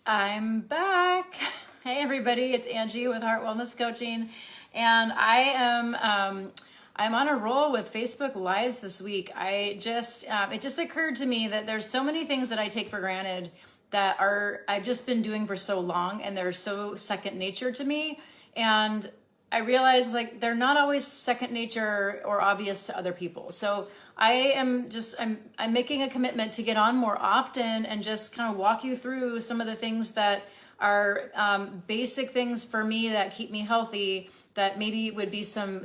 I'm back. Hey everybody, it's Angie with Heart Wellness Coaching, and I'm on a roll with Facebook Lives this week. It just occurred to me that there's so many things that I take for granted that I've just been doing for so long, and they're so second nature to me, and I realize like they're not always second nature or obvious to other people. So I'm making a commitment to get on more often and just kind of walk you through some of the things that are basic things for me that keep me healthy, that maybe would be some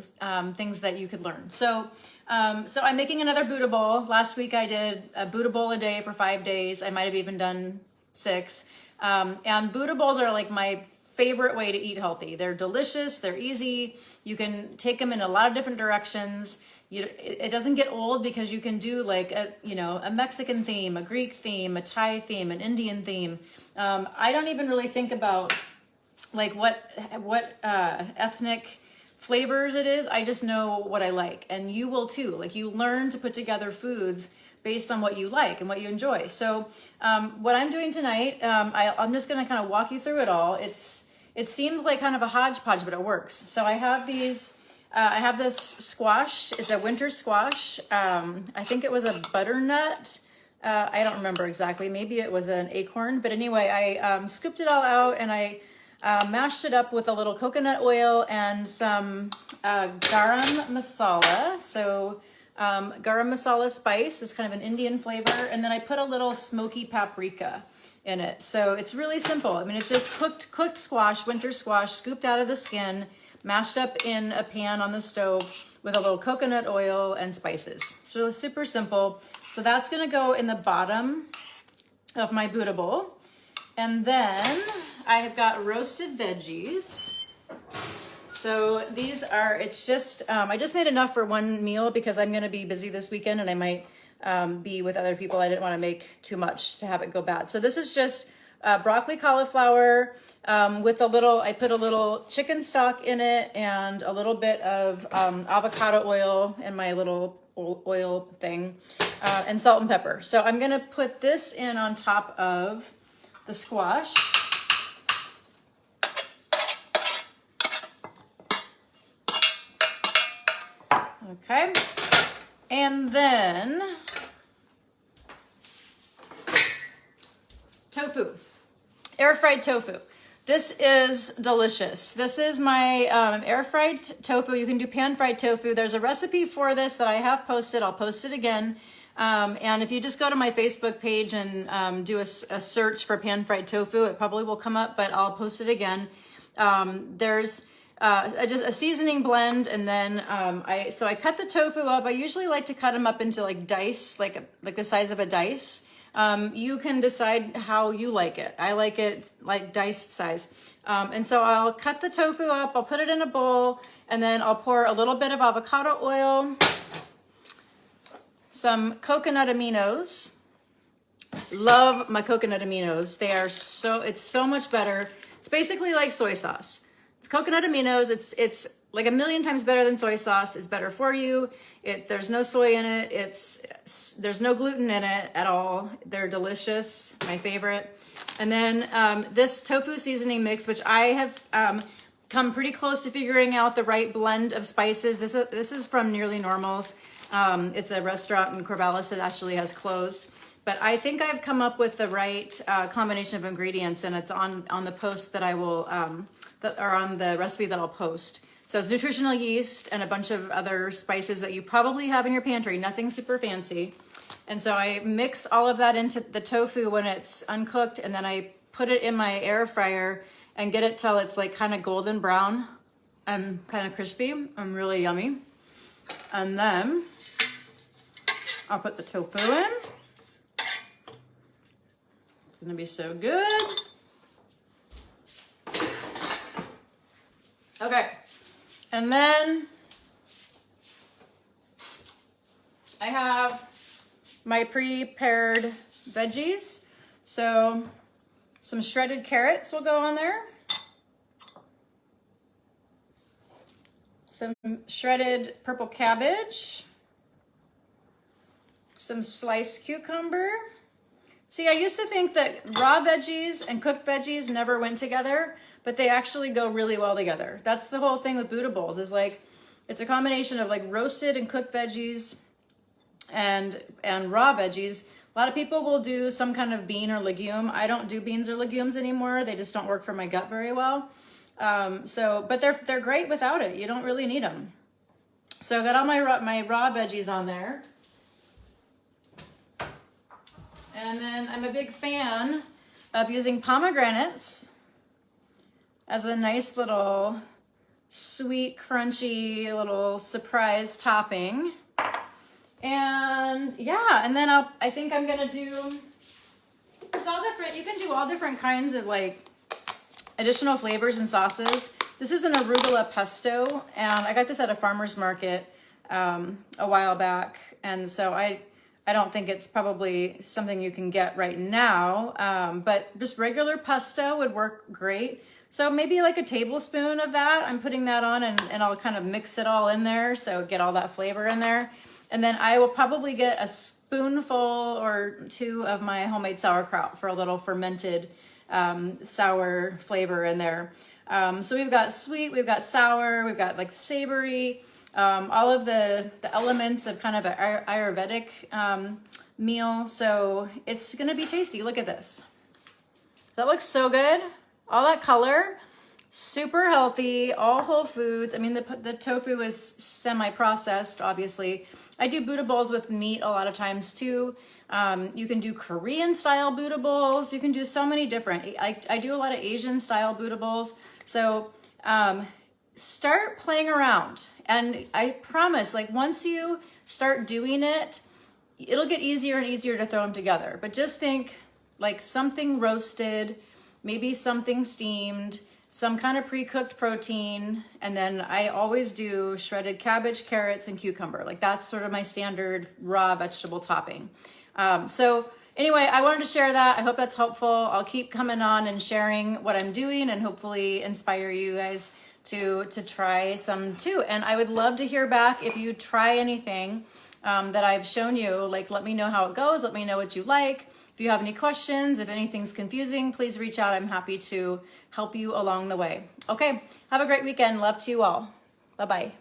things that you could learn. So I'm making another Buddha bowl. Last week I did a Buddha bowl a day for 5 days. I might have even done 6. And Buddha bowls are like my favorite way to eat healthy. They're delicious, they're easy. You can take them in a lot of different directions. It doesn't get old because you can do like a Mexican theme, a Greek theme, a Thai theme, an Indian theme. I don't even really think about like what ethnic flavors it is. I just know what I like, and you will too. Like you learn to put together foods based on what you like and what you enjoy. So what I'm doing tonight, I'm just going to kind of walk you through it all. It seems like kind of a hodgepodge, but it works. So I have these. I have this squash. It's a winter squash. I think it was a butternut. I don't remember exactly. Maybe it was an acorn. But anyway, I scooped it all out and I mashed it up with a little coconut oil and some garam masala. So garam masala spice is kind of an Indian flavor. And then I put a little smoky paprika in it. So it's really simple. I mean, it's just cooked squash, winter squash, scooped out of the skin, mashed up in a pan on the stove with a little coconut oil and spices. So super simple. So that's gonna go in the bottom of my Buddha bowl. And then I have got roasted veggies. So these are, I just made enough for one meal because I'm gonna be busy this weekend and I might be with other people. I didn't wanna make too much to have it go bad. So this is just broccoli cauliflower with I put a little chicken stock in it and a little bit of avocado oil in my little oil thing and salt and pepper. So I'm gonna put this in on top of the squash. Okay, and then tofu. Air fried tofu. This is delicious. This is my air fried tofu. You can do pan fried tofu. There's a recipe for this that I have posted. I'll post it again. And if you just go to my Facebook page and do a search for pan fried tofu, it probably will come up, but I'll post it again. There's just a seasoning blend, and then I cut the tofu up. I usually like to cut them up into like dice, like the size of a dice. You can decide how you like it. I like it like diced size. And so I'll cut the tofu up, I'll put it in a bowl, and then I'll pour a little bit of avocado oil, some coconut aminos. Love my coconut aminos. It's so much better. It's basically like soy sauce. It's coconut aminos. It's like a million times better than soy sauce. It's better for you. There's no soy in it. There's no gluten in it at all. They're delicious, my favorite. And then this tofu seasoning mix, which I have come pretty close to figuring out the right blend of spices. This is from Nearly Normal's. It's a restaurant in Corvallis that actually has closed. But I think I've come up with the right combination of ingredients, and it's on the post that I will, that are on the recipe that I'll post. So it's nutritional yeast and a bunch of other spices that you probably have in your pantry, nothing super fancy. And so I mix all of that into the tofu when it's uncooked, and then I put it in my air fryer and get it till it's like kind of golden brown and kind of crispy and really yummy. And then I'll put the tofu in. It's gonna be so good. Okay. And then I have my prepared veggies. So some shredded carrots will go on there. Some shredded purple cabbage. Some sliced cucumber. See, I used to think that raw veggies and cooked veggies never went together, but they actually go really well together. That's the whole thing with Buddha bowls, is like, it's a combination of like roasted and cooked veggies and raw veggies. A lot of people will do some kind of bean or legume. I don't do beans or legumes anymore. They just don't work for my gut very well. But they're great without it. You don't really need them. So I got all my raw veggies on there. And then I'm a big fan of using pomegranates as a nice little sweet, crunchy little surprise topping. And yeah, and then I think I'm gonna do, it's all different. You can do all different kinds of like additional flavors and sauces. This is an arugula pesto, and I got this at a farmer's market a while back. And so I don't think it's probably something you can get right now, but just regular pesto would work great. So maybe like a tablespoon of that, I'm putting that on, and I'll kind of mix it all in there, so get all that flavor in there. And then I will probably get a spoonful or two of my homemade sauerkraut for a little fermented sour flavor in there. So we've got sweet, we've got sour, we've got like savory, all of the elements of kind of an Ayurvedic meal. So it's gonna be tasty. Look at this. That looks so good. All that color, super healthy, all whole foods. I mean, the tofu is semi-processed, obviously. I do Buddha bowls with meat a lot of times too. You can do Korean style Buddha bowls. You can do so many different, I do a lot of Asian style Buddha bowls. So start playing around. And I promise, like once you start doing it, it'll get easier and easier to throw them together. But just think like something roasted, maybe something steamed, some kind of pre-cooked protein, and then I always do shredded cabbage, carrots, and cucumber. Like that's sort of my standard raw vegetable topping. So anyway, I wanted to share that. I hope that's helpful. I'll keep coming on and sharing what I'm doing and hopefully inspire you guys to try some too. And I would love to hear back if you try anything that I've shown you. Like let me know how it goes. Let me know what you like. If you have any questions, if anything's confusing, please reach out. I'm happy to help you along the way. Okay, have a great weekend. Love to you all. Bye-bye.